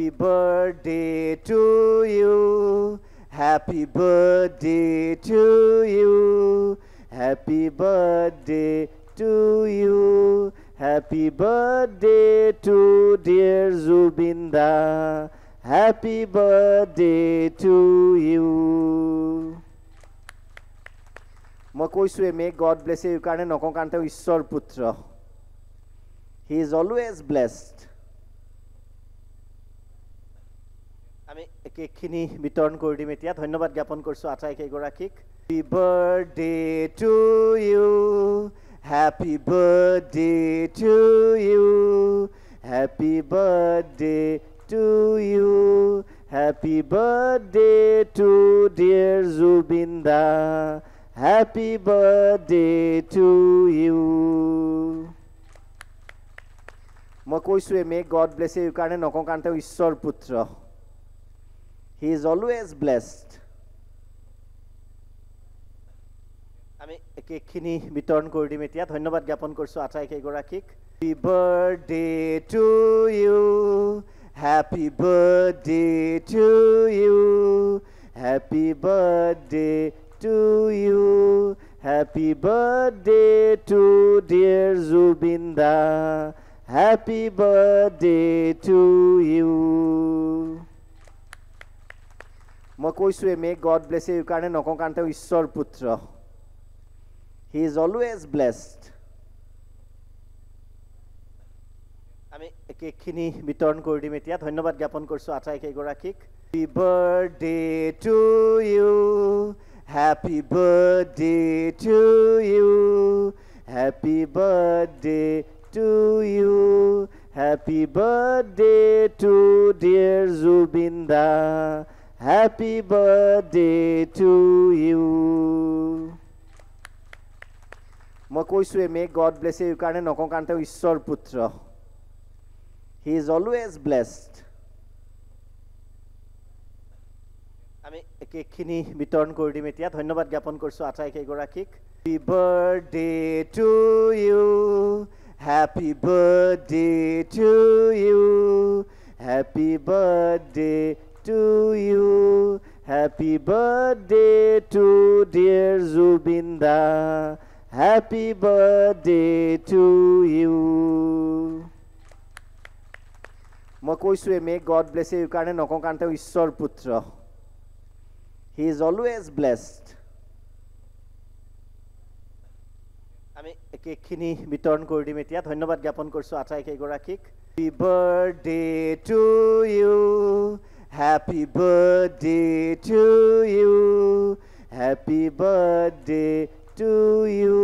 birthday to you. Happy birthday to you. Happy birthday to you. Happy birthday to dear Zubinda. Happy birthday to you. Moi koisue may God bless you karone nokon kante Ishwar putra. He is always blessed. আমি কেকখিনি বিতৰণ কৰি দিম এতিয়া ধন্যবাদ জ্ঞাপন কৰিছো আটাইকে গৰাকীক Happy birthday to you Happy birthday to you Happy birthday to you Happy birthday to dear Zubinda Happy birthday to you মই কৈছোৱে may God bless you কাৰণে নকওঁ কাৰণ তেওঁ ঈশ্বৰ পুত্ৰ He is always blessed. আমি কেকখিনি বিতৰণ কৰি দিম এতিয়া ধন্যবাদ জ্ঞাপন কৰিছো আটাইকে গৰাকীক Happy birthday to you Happy birthday to you Happy birthday to you Happy birthday to dear Zubinda Happy birthday to you মই কৈছোৱে may God bless you কাৰণে নকওঁ কাৰণ তেওঁ ঈশ্বৰ পুত্ৰ He is always blessed আমি কেকখিনি বিতৰণ কৰি দিম এতিয়া ধন্যবাদ জ্ঞাপন কৰিছো আটাইকে গৰাকীক Happy birthday to you Happy birthday to you Happy birthday to you Happy birthday to dear Zubinda Happy birthday to you. মই কৈছোৱে may God bless you কাৰণে নকওঁ কাৰণ তেওঁ ঈশ্বৰ পুত্ৰ He is always blessed. আমি কেকখিনি বিতৰণ কৰি দিম এতিয়া ধন্যবাদ জ্ঞাপন কৰিছো আটাইকে গৰাকীক Happy birthday to you Happy birthday to you Happy birthday to you Happy birthday to dear Zubinda Happy birthday to you. Happy birthday to you. Happy birthday to dear Zubinda. Happy birthday to you. Happy birthday to dear Zubinda. Happy birthday to you. Happy birthday to dear Zubinda. Happy birthday to you. Happy birthday to dear Zubinda. Happy birthday to dear Zubinda. Happy birthday to you. মই কৈছোৱে may God bless you কাৰণে নকওঁ কাৰণ তেওঁ ঈশ্বৰ পুত্ৰ He is always blessed. আমি কেকখিনি বিতৰণ কৰি দিম এতিয়া ধন্যবাদ জ্ঞাপন কৰিছো আটাইকে গৰাকীক Happy birthday to you Happy birthday to you Happy birthday to you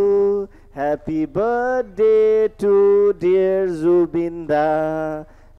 Happy birthday to dear Zubinda